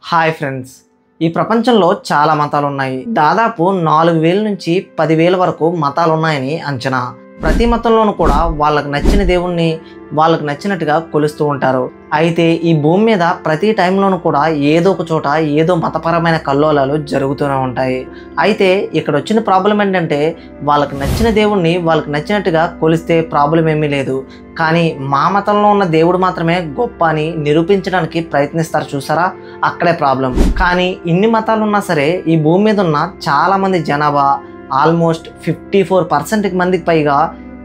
Hi friends, ఈ ప్రపంచంలో చాలా మతాలు ఉన్నాయి. దాదాపు 4000 నుంచి 10,000 వరకు మతాలు ఉన్నాయని అంచనా. ప్రతి మతంలోనూ కూడా వాళ్ళకు నచ్చిన దేవుణ్ణి వాళ్ళకు నచ్చినట్టుగా కొలుస్తూ ఉంటారు. అయితే ఈ భూమి మీద ప్రతి టైంలోనూ కూడా ఏదో ఒక చోట ఏదో మతపరమైన కల్లోలాలు జరుగుతూనే ఉంటాయి. అయితే ఇక్కడ వచ్చిన ప్రాబ్లం ఏంటంటే వాళ్ళకు నచ్చిన దేవుణ్ణి వాళ్ళకు నచ్చినట్టుగా కొలిస్తే ప్రాబ్లం ఏమీ లేదు, కానీ మా మతంలో ఉన్న దేవుడు మాత్రమే గొప్ప అని నిరూపించడానికి ప్రయత్నిస్తారు చూసారా, అక్కడే ప్రాబ్లం. కానీ ఇన్ని మతాలు ఉన్నా సరే ఈ భూమి మీద ఉన్న చాలామంది జనాభా ఆల్మోస్ట్ 54% మందికి పైగా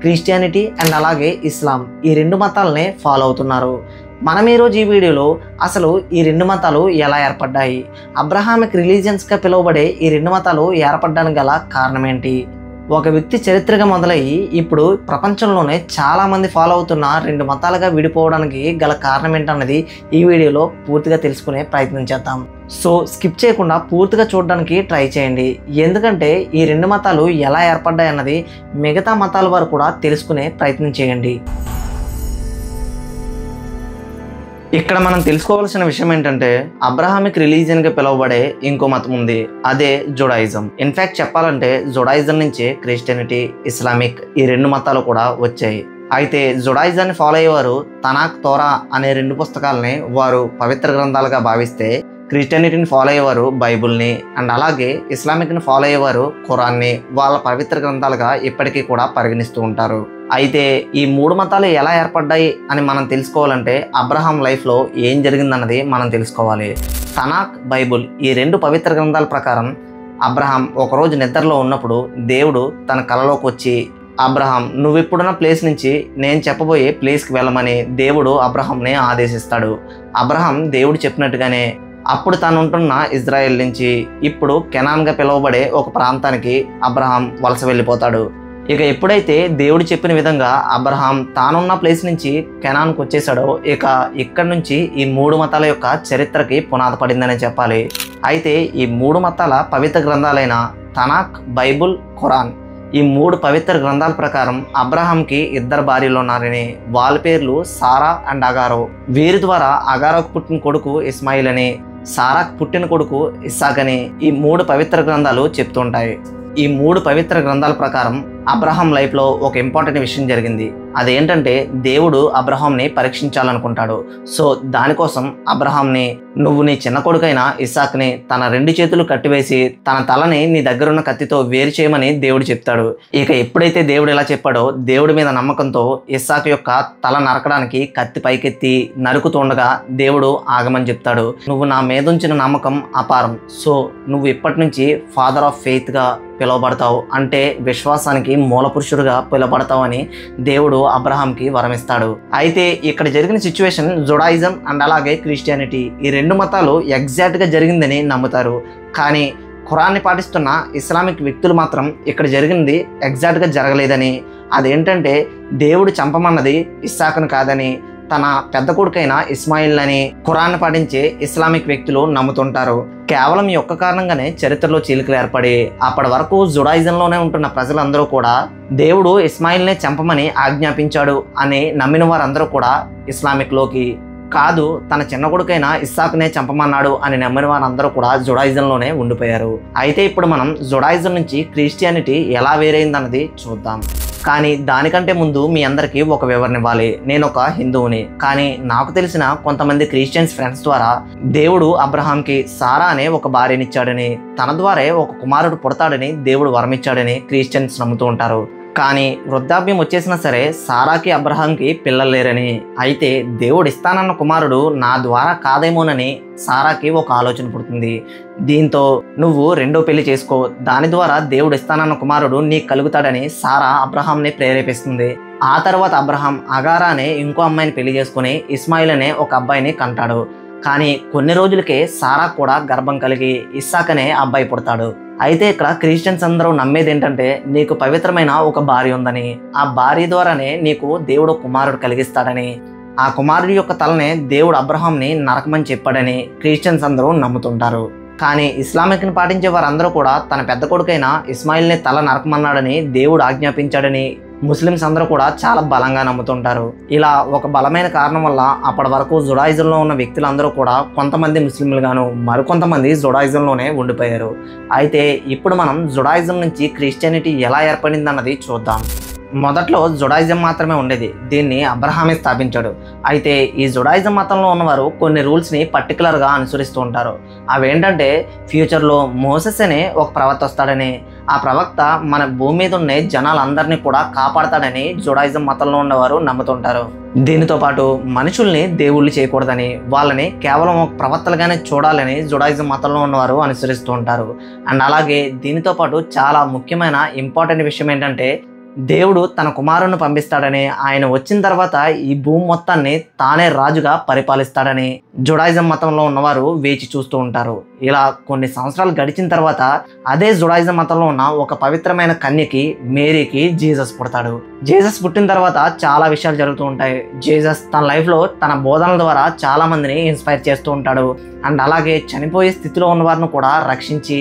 క్రిస్టియానిటీ అండ్ అలాగే ఇస్లాం ఈ రెండు మతాలనే ఫాలో అవుతున్నారు. మనం ఈరోజు ఈ వీడియోలో అసలు ఈ రెండు మతాలు ఎలా ఏర్పడ్డాయి, అబ్రహామిక్ రిలీజియన్స్గా పిలువబడే ఈ రెండు మతాలు ఏర్పడడానికి గల కారణం ఏంటి, ఒక వ్యక్తి చరిత్రగా మొదలయ్యి ఇప్పుడు ప్రపంచంలోనే చాలామంది ఫాలో అవుతున్న రెండు మతాలుగా విడిపోవడానికి గల కారణం ఏంటన్నది ఈ వీడియోలో పూర్తిగా తెలుసుకునే ప్రయత్నం చేద్దాం. సో స్కిప్ చేయకుండా పూర్తిగా చూడడానికి ట్రై చేయండి, ఎందుకంటే ఈ రెండు మతాలు ఎలా ఏర్పడ్డాయి అన్నది మిగతా మతాల వారు కూడా తెలుసుకునే ప్రయత్నం చేయండి. ఇక్కడ మనం తెలుసుకోవాల్సిన విషయం ఏంటంటే అబ్రహామిక్ రిలీజియన్గా పిలువబడే ఇంకో మతం ఉంది, అదే జుడాయిజం. ఇన్ఫ్యాక్ట్ చెప్పాలంటే జుడాయిజం నుంచే క్రిస్టియానిటీ, ఇస్లామిక్ ఈ రెండు మతాలు కూడా వచ్చాయి. అయితే జుడాయిజాన్ని ఫాలో అయ్యేవారు తనాక్, తోరా అనే రెండు పుస్తకాలని వారు పవిత్ర గ్రంథాలుగా భావిస్తే, క్రిస్టియానిటీని ఫాలో అయ్యేవారు బైబుల్ని అండ్ అలాగే ఇస్లామిక్ని ఫాలో అయ్యేవారు ఖురాన్ని వాళ్ళ పవిత్ర గ్రంథాలుగా ఇప్పటికీ కూడా పరిగణిస్తూ ఉంటారు. అయితే ఈ మూడు మతాలు ఎలా ఏర్పడ్డాయి అని మనం తెలుసుకోవాలంటే అబ్రహాం లైఫ్లో ఏం జరిగిందన్నది మనం తెలుసుకోవాలి. తనాక్, బైబుల్ ఈ రెండు పవిత్ర గ్రంథాల ప్రకారం అబ్రహాం ఒకరోజు నిద్రలో ఉన్నప్పుడు దేవుడు తన కలలోకి వచ్చి, అబ్రహాం నువ్వు ఇప్పుడున్న ప్లేస్ నుంచి నేను చెప్పబోయే ప్లేస్కి వెళ్ళమని దేవుడు అబ్రహాంని ఆదేశిస్తాడు. అబ్రహాం దేవుడు చెప్పినట్టుగానే అప్పుడు తాను ఉంటున్న ఇజ్రాయెల్ నుంచి ఇప్పుడు కెనాన్గా పిలువబడే ఒక ప్రాంతానికి అబ్రహాం వలస వెళ్ళిపోతాడు. ఇక ఎప్పుడైతే దేవుడు చెప్పిన విధంగా అబ్రహాం తానున్న ప్లేస్ నుంచి కెనాన్కి వచ్చేసాడో ఇక ఇక్కడ నుంచి ఈ మూడు మతాల యొక్క చరిత్రకి పునాది పడిందనే చెప్పాలి. అయితే ఈ మూడు మతాల పవిత్ర గ్రంథాలైన తనాక్, బైబుల్, ఖురాన్ ఈ మూడు పవిత్ర గ్రంథాల ప్రకారం అబ్రహాంకి 2 భార్యలు ఉన్నారని, వాళ్ళ పేర్లు సారా అండ్ అగారో. వీరి ద్వారా అగారోకు పుట్టిన కొడుకు ఇస్మాయిల్ అని, సారాకు పుట్టిన కొడుకు ఇస్సాక్ అని ఈ మూడు పవిత్ర గ్రంథాలు చెప్తుంటాయి. ఈ మూడు పవిత్ర గ్రంథాల ప్రకారం అబ్రహాం లైఫ్లో ఒక ఇంపార్టెంట్ విషయం జరిగింది. అదేంటంటే దేవుడు అబ్రహాంని పరీక్షించాలనుకుంటాడు. సో దానికోసం అబ్రహాంని నువ్వు నీ చిన్న కొడుకైన ఇస్సాక్ని తన 2 చేతులు కట్టివేసి తన తలని నీ దగ్గరున్న కత్తితో వేరు చేయమని దేవుడు చెప్తాడు. ఇక ఎప్పుడైతే దేవుడు ఇలా చెప్పాడో దేవుడి మీద నమ్మకంతో ఇస్సాక్ యొక్క తల నరకడానికి కత్తి పైకెత్తి నరుకుతుండగా దేవుడు ఆగమని చెప్తాడు. నువ్వు నా మీద ఉంచిన నమ్మకం అపారం, సో నువ్వు ఇప్పటి నుంచి ఫాదర్ ఆఫ్ ఫెయిత్గా పిలువబడతావు, అంటే విశ్వాసానికి మూల పురుషుడుగా పిలువబడతావు అని దేవుడు అబ్రహాంకి వరమిస్తాడు. అయితే ఇక్కడ జరిగిన సిచ్యువేషన్ జుడాయిజం అండ్ అలాగే క్రిస్టియానిటీ ఈ రెండు మతాలు ఎగ్జాక్ట్గా జరిగిందని నమ్ముతారు. కానీ ఖురాన్ని పాటిస్తున్న ఇస్లామిక్ వ్యక్తులు మాత్రం ఇక్కడ జరిగింది ఎగ్జాక్ట్గా జరగలేదని, అదేంటంటే దేవుడు చంపమన్నది ఇస్సాకును కాదని తన పెద్ద కొడుకైన ఇస్మాయిల్ అని ఖురాన్ని పాటించే ఇస్లామిక్ వ్యక్తులు నమ్ముతుంటారు. కేవలం ఈ ఒక్క కారణంగానే చరిత్రలో చీలికలు ఏర్పడి అప్పటి వరకు జుడాయిజంలోనే ఉంటున్న ప్రజలందరూ కూడా దేవుడు ఇస్మాయిల్నే చంపమని ఆజ్ఞాపించాడు అని నమ్మిన వారందరూ కూడా ఇస్లామిక్లోకి, కాదు తన చిన్న కొడుకైన ఇస్సాక్నే చంపమన్నాడు అని నమ్మిన వారందరూ కూడా జుడాయిజంలోనే ఉండిపోయారు. అయితే ఇప్పుడు మనం జుడాయిజం నుంచి క్రిస్టియానిటీ ఎలా వేరైందన్నది చూద్దాం. కానీ దానికంటే ముందు మీ అందరికీ ఒక వివరణ ఇవ్వాలి. నేను ఒక హిందువుని, కానీ నాకు తెలిసిన కొంతమంది క్రిస్టియన్స్ ఫ్రెండ్స్ ద్వారా దేవుడు అబ్రహాంకి సారా అనే ఒక భార్యనిచ్చాడని, తన ద్వారా ఒక కుమారుడు పుడతాడని దేవుడు వరమిచ్చాడని క్రిస్టియన్స్ నమ్ముతూ ఉంటారు. కానీ వృద్ధాప్యం వచ్చేసినా సరే సారాకి అబ్రహాంకి పిల్లలు లేరని, అయితే దేవుడు ఇస్తానన్న కుమారుడు నా ద్వారా కాదేమోనని సారాకి ఒక ఆలోచన పుడుతుంది. దీంతో నువ్వు 2వ పెళ్లి చేసుకో, దాని ద్వారా దేవుడు ఇస్తానన్న కుమారుడు నీకు కలుగుతాడని సారా అబ్రహాంని ప్రేరేపిస్తుంది. ఆ తర్వాత అబ్రహాం అగారా అనే ఇంకో అమ్మాయిని పెళ్లి చేసుకుని ఇస్మాయిల్ అనే ఒక అబ్బాయిని కంటాడు. కానీ కొన్ని రోజులకే సారా కూడా గర్భం కలిగి ఇస్సాక్ అనే అబ్బాయి పుడతాడు. అయితే ఇక్కడ క్రిస్టియన్స్ అందరూ నమ్మేది ఏంటంటే నీకు పవిత్రమైన ఒక భార్య ఉందని, ఆ భార్య ద్వారానే నీకు దేవుడు కుమారుడు కలిగిస్తాడని, ఆ కుమారుడి యొక్క తలనే దేవుడు అబ్రహాంని నరకమని చెప్పాడని క్రిస్టియన్స్ అందరూ నమ్ముతుంటారు. కానీ ఇస్లామిక్ని పాటించే వారందరూ కూడా తన పెద్ద కొడుకైన ఇస్మాయిల్ని తల నరకమన్నాడని దేవుడు ఆజ్ఞాపించాడని ముస్లిమ్స్ అందరూ కూడా చాలా బలంగా నమ్ముతుంటారు. ఇలా ఒక బలమైన కారణం వల్ల అప్పటి వరకు జుడాయిజంలో ఉన్న వ్యక్తులందరూ కూడా కొంతమంది ముస్లింలుగాను మరికొంతమంది జుడాయిజంలోనే ఉండిపోయారు. అయితే ఇప్పుడు మనం జుడాయిజం నుంచి క్రిస్టియానిటీ ఎలా ఏర్పడింది అన్నది చూద్దాం. మొదట్లో జుడాయిజం మాత్రమే ఉండేది. దీన్ని అబ్రహామే స్థాపించాడు. అయితే ఈ జుడాయిజం మతంలో ఉన్నవారు కొన్ని రూల్స్ని పర్టికులర్గా అనుసరిస్తూ ఉంటారు. అవేంటంటే ఫ్యూచర్లో మోసెస్ అనే ఒక ప్రవక్త వస్తాడని, ఆ ప్రవక్త మన భూమి మీద ఉన్న జనాలందరినీ కూడా కాపాడతాడని జుడాయిజం మతంలో ఉన్నవారు నమ్ముతుంటారు. దీనితో పాటు మనుషుల్ని దేవుళ్ళు చేయకూడదని, వాళ్ళని కేవలం ఒక ప్రవక్తలుగానే చూడాలని జుడాయిజం మతంలో ఉన్నవారు అనుసరిస్తూ ఉంటారు. అండ్ అలాగే దీనితో పాటు చాలా ముఖ్యమైన ఇంపార్టెంట్ విషయం ఏంటంటే దేవుడు తన కుమారుని పంపిస్తాడని, ఆయన వచ్చిన తర్వాత ఈ భూమి మొత్తాన్ని తానే రాజుగా పరిపాలిస్తాడని జుడాయిజం మతంలో ఉన్నవారు వేచి చూస్తూ ఉంటారు. ఇలా కొన్ని సంవత్సరాలు గడిచిన తర్వాత అదే జుడాయిజం మతంలో ఉన్న ఒక పవిత్రమైన కన్యకి మేరీకి జీసస్ పుడతాడు. జీసస్ పుట్టిన తర్వాత చాలా విషయాలు జరుగుతూ ఉంటాయి. జీసస్ తన లైఫ్లో తన బోధనల ద్వారా చాలా మందిని ఇన్స్పైర్ చేస్తూ ఉంటాడు. అండ్ అలాగే చనిపోయే స్థితిలో ఉన్న వారిని కూడా రక్షించి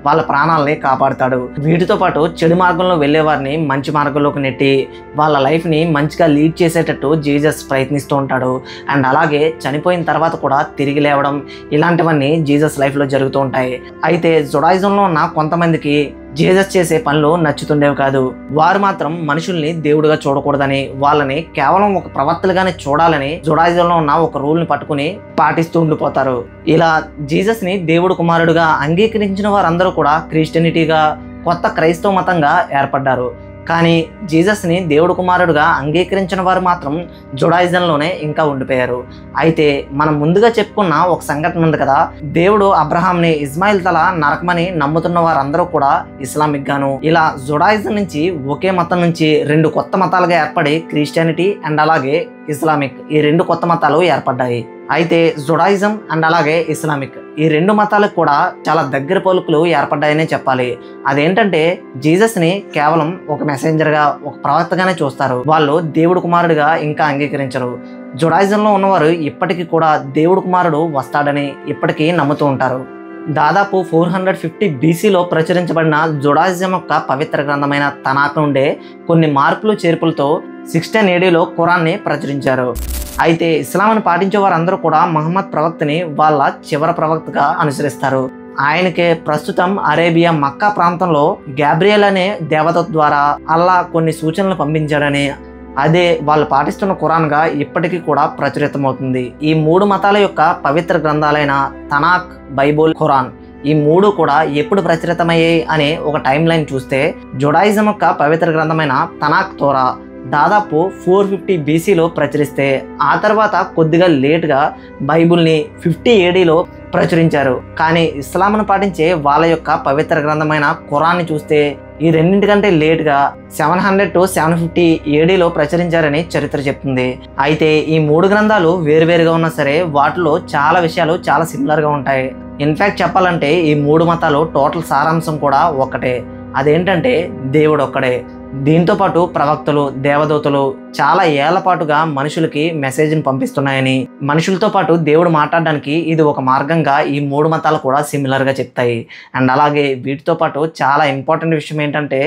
వాళ్ళ ప్రాణాలని కాపాడుతాడు. వీటితో పాటు చెడు మార్గంలో వెళ్ళే వారిని మంచి మార్గంలోకి నెట్టి వాళ్ళ లైఫ్ని మంచిగా లీడ్ చేసేటట్టు జీసస్ ప్రయత్నిస్తూ ఉంటాడు. అండ్ అలాగే చనిపోయిన తర్వాత కూడా తిరిగి లేవడం, ఇలాంటివన్నీ జీసస్ లైఫ్లో జరుగుతూ ఉంటాయి. అయితే జుడాయిజంలో ఉన్న కొంతమందికి జీసస్ చేసే పనులు నచ్చుతుండేవి కాదు. వారు మాత్రం మనుషుల్ని దేవుడిగా చూడకూడదని, వాళ్ళని కేవలం ఒక ప్రవక్తలుగానే చూడాలని జుడాయిజంలో ఉన్న ఒక రూల్ని పట్టుకుని పాటిస్తూ ఉండిపోతారు. ఇలా జీసస్ని దేవుడు కుమారుడుగా అంగీకరించిన వారందరూ కూడా క్రిస్టియానిటీగా కొత్త క్రైస్తవ మతంగా ఏర్పడ్డారు. కానీ జీసస్ని దేవుడు కుమారుడుగా అంగీకరించిన వారు మాత్రం జుడాయిజంలోనే ఇంకా ఉండిపోయారు. అయితే మనం ముందుగా చెప్పుకున్న ఒక సంఘటన ఉంది కదా, దేవుడు అబ్రహాంని ఇస్మాయిల్ తల నరకమని నమ్ముతున్న వారందరూ కూడా ఇస్లామిక్ గాను, ఇలా జుడాయిజం నుంచి ఒకే మతం నుంచి రెండు కొత్త మతాలుగా ఏర్పడి క్రిస్టియానిటీ అండ్ అలాగే ఇస్లామిక్ ఈ రెండు కొత్త మతాలు ఏర్పడ్డాయి. అయితే జుడాయిజం అండ్ అలాగే ఇస్లామిక్ ఈ రెండు మతాలకు కూడా చాలా దగ్గర పోలికలు ఏర్పడ్డాయనే చెప్పాలి. అదేంటంటే జీసస్ని కేవలం ఒక మెసెంజర్గా, ఒక ప్రవక్తగానే చూస్తారు. వాళ్ళు దేవుడు కుమారుడిగా ఇంకా అంగీకరించరు. జుడాయిజంలో ఉన్నవారు ఇప్పటికీ కూడా దేవుడు కుమారుడు వస్తాడని ఇప్పటికీ నమ్ముతూ ఉంటారు. దాదాపు 450 BCలో ప్రచురించబడిన జుడాయిజం యొక్క పవిత్ర గ్రంథమైన తనాక్ నుండే కొన్ని మార్పులు చేర్పులతో 16 ADలో ఖురాన్ని ప్రచురించారు. అయితే ఇస్లాంను పాటించే వారందరూ కూడా మహమ్మద్ ప్రవక్తని వాళ్ళ చివరి ప్రవక్తగా అనుసరిస్తారు. ఆయనకే ప్రస్తుతం అరేబియా మక్కా ప్రాంతంలో గ్యాబ్రియల్ అనే దేవత ద్వారా అల్లా కొన్ని సూచనలు పంపించాడని, అదే వాళ్ళు పాటిస్తున్న ఖురాన్గా ఇప్పటికీ కూడా ప్రచురితమవుతుంది. ఈ మూడు మతాల యొక్క పవిత్ర గ్రంథాలైన తనాక్, బైబుల్, ఖురాన్ ఈ మూడు కూడా ఎప్పుడు ప్రచురితమయ్యాయి అనే ఒక టైం లైన్ చూస్తే జుడాయిజం యొక్క పవిత్ర గ్రంథమైన తనాక్ తోరా దాదాపు 450 BCలో ప్రచురిస్తే, ఆ తర్వాత కొద్దిగా లేట్గా బైబుల్ని 50 ADలో ప్రచురించారు. కానీ ఇస్లాంను పాటించే వాళ్ళ యొక్క పవిత్ర గ్రంథమైన ఖురాన్ని చూస్తే ఈ రెండింటికంటే లేట్గా 700 to 750 ADలో ప్రచురించారని చరిత్ర చెప్తుంది. అయితే ఈ మూడు గ్రంథాలు వేరువేరుగా ఉన్నా సరే వాటిలో చాలా విషయాలు చాలా సిమిలర్గా ఉంటాయి. ఇన్ఫ్యాక్ట్ చెప్పాలంటే ఈ మూడు మతాలు టోటల్ సారాంశం కూడా ఒక్కటే. అదేంటంటే దేవుడు ఒక్కడే. దీంతో పాటు ప్రవక్తలు, దేవదూతలు చాలా ఏళ్ల పాటుగా మనుషులకి మెసేజ్ని పంపిస్తున్నాయని, మనుషులతో పాటు దేవుడు మాట్లాడడానికి ఇది ఒక మార్గంగా ఈ మూడు మతాలు కూడా సిమిలర్గా చెప్తాయి. అండ్ అలాగే వీటితో పాటు చాలా ఇంపార్టెంట్ విషయం ఏంటంటే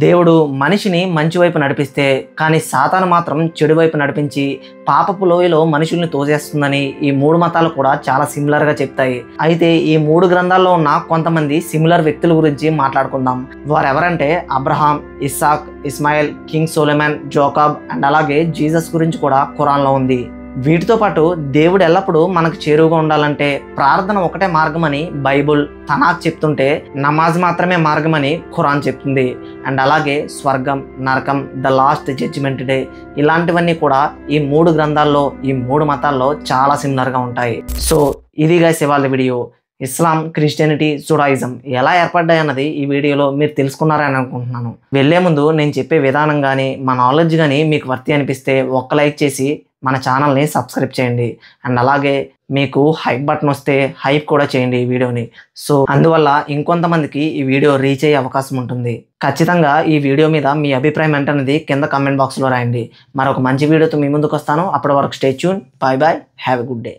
దేవుడు మనిషిని మంచి వైపు నడిపిస్తే, కానీ సాతాను మాత్రం చెడు వైపు నడిపించి పాపపు లోయలో మనుషుల్ని తోసేస్తుందని ఈ మూడు మతాలు కూడా చాలా సిమిలర్గా చెప్తాయి. అయితే ఈ మూడు గ్రంథాల్లో ఉన్న కొంతమంది సిమిలర్ వ్యక్తుల గురించి మాట్లాడుకుందాం. వారు ఎవరంటే Abraham, Isaac, Ishmael, king Solomon, Jacob and అలాగే జీసస్ గురించి కూడా ఖురాన్లో ఉంది. వీటితో పాటు దేవుడు ఎల్లప్పుడూ మనకు చేరువుగా ఉండాలంటే ప్రార్థన ఒకటే మార్గమని బైబుల్, తనాక్ చెప్తుంటే నమాజ్ మాత్రమే మార్గమని ఖురాన్ చెప్తుంది. అండ్ అలాగే స్వర్గం, నరకం, ద లాస్ట్ జడ్జిమెంట్ డే ఇలాంటివన్నీ కూడా ఈ మూడు గ్రంథాల్లో, ఈ మూడు మతాల్లో చాలా సిమిలర్గా ఉంటాయి. సో ఇది గైస్ ఇవాళ వీడియో. ఇస్లాం, క్రిస్టియానిటీ, జుడాయిజం ఎలా ఏర్పడ్డాయి అన్నది ఈ వీడియోలో మీరు తెలుసుకున్నారని అనుకుంటున్నాను. వెళ్లే ముందు నేను చెప్పే విధానం కానీ మా నాలెడ్జ్ కానీ మీకు వర్తి అనిపిస్తే ఒక్క లైక్ చేసి మన ఛానల్ని సబ్స్క్రైబ్ చేయండి. అండ్ అలాగే మీకు హైప్ బటన్ వస్తే హైప్ కూడా చేయండి ఈ వీడియోని. సో అందువల్ల ఇంకొంతమందికి ఈ వీడియో రీచ్ అయ్యే అవకాశం ఉంటుంది. ఖచ్చితంగా ఈ వీడియో మీద మీ అభిప్రాయం ఏంటనేది కింద కామెంట్ బాక్స్లో రాయండి. మరొక మంచి వీడియోతో మీ ముందుకు వస్తాను. అప్పటి వరకు stay tune. Bye bye. Have a good day.